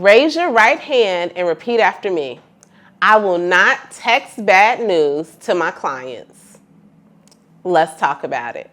Raise your right hand and repeat after me. I will not text bad news to my clients. Let's talk about it.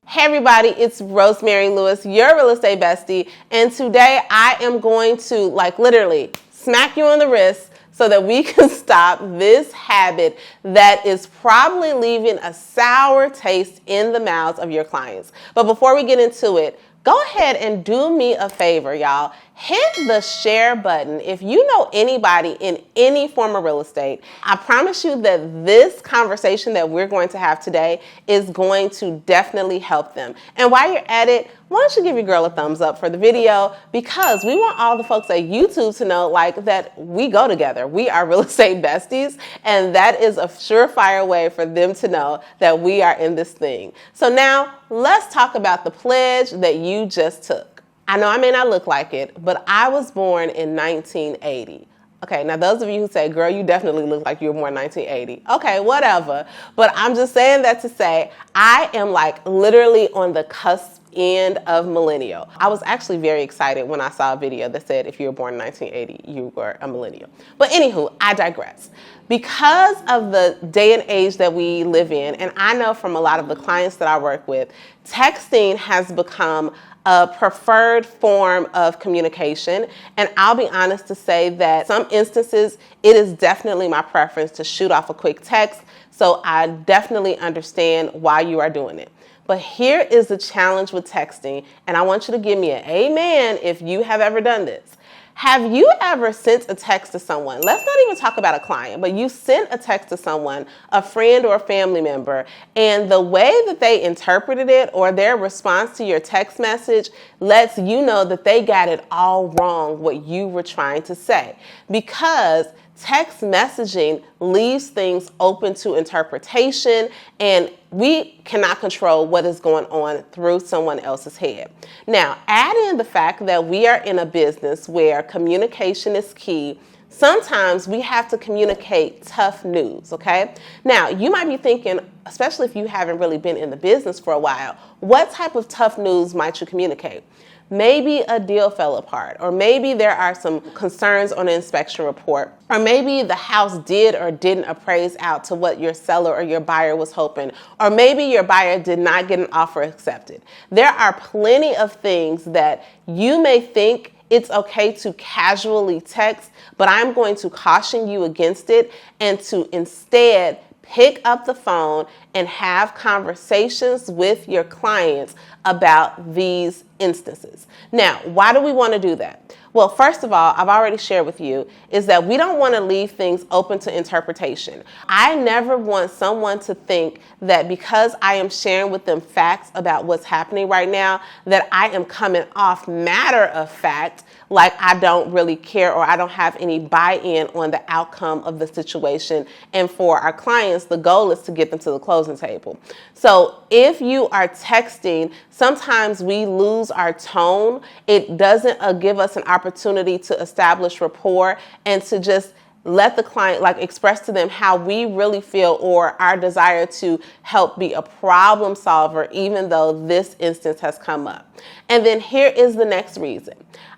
Hey everybody, it's Rosemary Lewis, your real estate bestie, and today I am going to literally smack you on the wrist so that we can stop this habit that is probably leaving a sour taste in the mouths of your clients. But before we get into it, go ahead and do me a favor, y'all. Hit the share button if you know anybody in any form of real estate. I promise you that this conversation that we're going to have today is going to definitely help them. And while you're at it, why don't you give your girl a thumbs up for the video, because we want all the folks at YouTube to know that we go together. We are real estate besties, and that is a surefire way for them to know that we are in this thing. So now let's talk about the pledge that you just took. I know I may not look like it, but I was born in 1980. Okay, now those of you who say, girl, you definitely look like you were born in 1980. Okay, whatever. But I'm just saying that to say I am literally on the cusp end of millennial. I was actually very excited when I saw a video that said if you were born in 1980, you were a millennial. But anywho, I digress. Because of the day and age that we live in, and I know from a lot of the clients that I work with, texting has become a preferred form of communication. And I'll be honest to say that some instances, it is definitely my preference to shoot off a quick text. So I definitely understand why you are doing it. But here is the challenge with texting, and I want you to give me an amen if you have ever done this. Have you ever sent a text to someone? Let's not even talk about a client, but you sent a text to someone, a friend or a family member, and the way that they interpreted it or their response to your text message lets you know that they got it all wrong, what you were trying to say. Because text messaging leaves things open to interpretation, and we cannot control what is going on through someone else's head. Now, add in the fact that we are in a business where communication is key. Sometimes we have to communicate tough news, okay? Now, you might be thinking, especially if you haven't really been in the business for a while, what type of tough news might you communicate? Maybe a deal fell apart, or maybe there are some concerns on an inspection report, or maybe the house did or didn't appraise out to what your seller or your buyer was hoping, or maybe your buyer did not get an offer accepted. There are plenty of things that you may think it's okay to casually text, but I'm going to caution you against it and to instead pick up the phone and have conversations with your clients about these instances. Now, why do we want to do that? Well, first of all, I've already shared with you is that we don't want to leave things open to interpretation. I never want someone to think that because I am sharing with them facts about what's happening right now, that I am coming off matter of fact, like I don't really care or I don't have any buy-in on the outcome of the situation. And for our clients, the goal is to get them to the closing table. So if you are texting, sometimes we lose our tone. It doesn't give us an opportunity to establish rapport and to just let the client express to them how we really feel or our desire to help be a problem solver, even though this instance has come up. And then here is the next reason.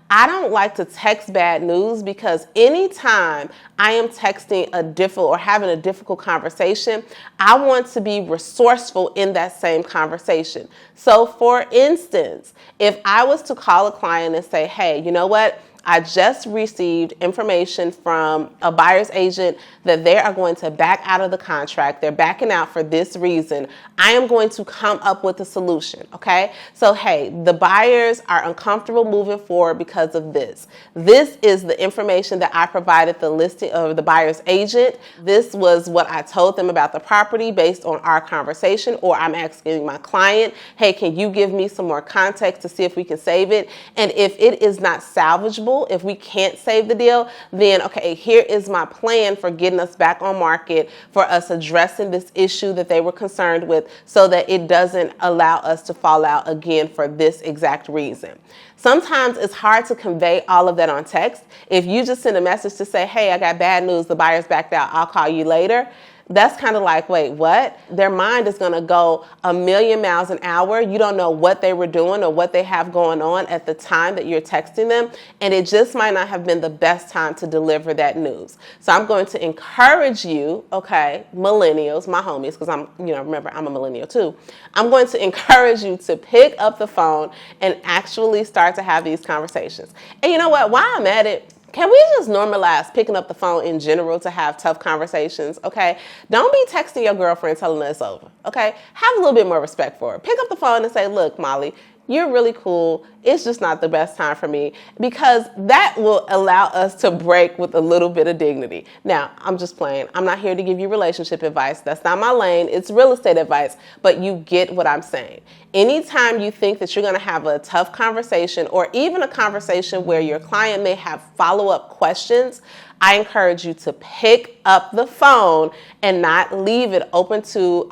I don't like to text bad news because anytime I am texting or having a difficult conversation, I want to be resourceful in that same conversation. So for instance, if I was to call a client and say, hey, you know what? I just received information from a buyer's agent that they are going to back out of the contract. They're backing out for this reason. I am going to come up with a solution, okay? So, hey, the buyers are uncomfortable moving forward because of this. This is the information that I provided the listing of the buyer's agent. This was what I told them about the property based on our conversation, or I'm asking my client, hey, can you give me some more context to see if we can save it? And if it is not salvageable, impossible, if we can't save the deal, then okay, here is my plan for getting us back on market, for us addressing this issue that they were concerned with so that it doesn't allow us to fall out again for this exact reason. Sometimes it's hard to convey all of that on text. If you just send a message to say, hey, I got bad news, the buyer's backed out, I'll call you later. That's kind of like, wait, what? Their mind is going to go a million miles an hour. You don't know what they were doing or what they have going on at the time that you're texting them. And it just might not have been the best time to deliver that news. So I'm going to encourage you, okay, millennials, my homies, because remember, I'm a millennial too. I'm going to encourage you to pick up the phone and actually start to have these conversations. And you know what? While I'm at it, can we just normalize picking up the phone in general to have tough conversations, okay? Don't be texting your girlfriend telling her it's over, okay? Have a little bit more respect for her. Pick up the phone and say, look, Molly, you're really cool. It's just not the best time for me, because that will allow us to break with a little bit of dignity. Now, I'm just playing. I'm not here to give you relationship advice. That's not my lane. It's real estate advice, but you get what I'm saying. Anytime you think that you're going to have a tough conversation, or even a conversation where your client may have follow-up questions, I encourage you to pick up the phone and not leave it open to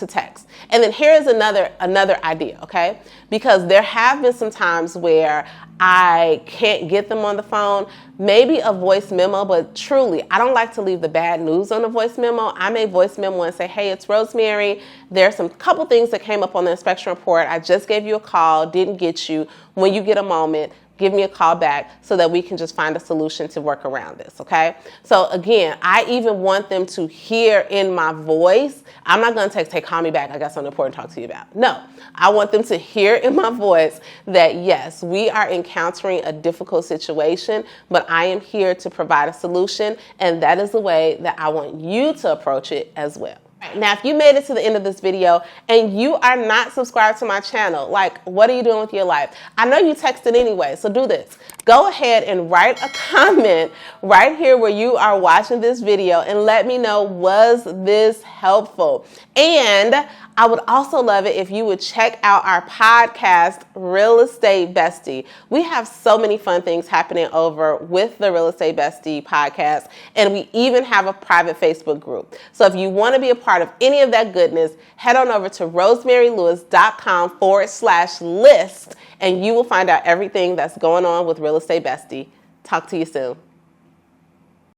text. And then here is another idea, okay? Because there have been some times where I can't get them on the phone, maybe a voice memo, but truly, I don't like to leave the bad news on the voice memo. I may voice memo and say, hey, it's Rosemary. There's some couple things that came up on the inspection report. I just gave you a call, didn't get you. When you get a moment, give me a call back so that we can just find a solution to work around this, okay? So again, I even want them to hear in my voice. I'm not gonna text, hey, call me back, I got something important to talk to you about. No, I want them to hear in my voice that yes, we are encountering a difficult situation, but I am here to provide a solution, and that is the way that I want you to approach it as well. Now, if you made it to the end of this video and you are not subscribed to my channel, like, what are you doing with your life? I know you texted anyway, so do this. Go ahead and write a comment right here where you are watching this video and let me know, was this helpful? And I would also love it if you would check out our podcast, Real Estate Bestie. We have so many fun things happening over with the Real Estate Bestie podcast, and we even have a private Facebook group. So if you want to be a part of any of that goodness, head on over to rosemarylewis.com/list, and you will find out everything that's going on with Real Estate Bestie. Talk to you soon.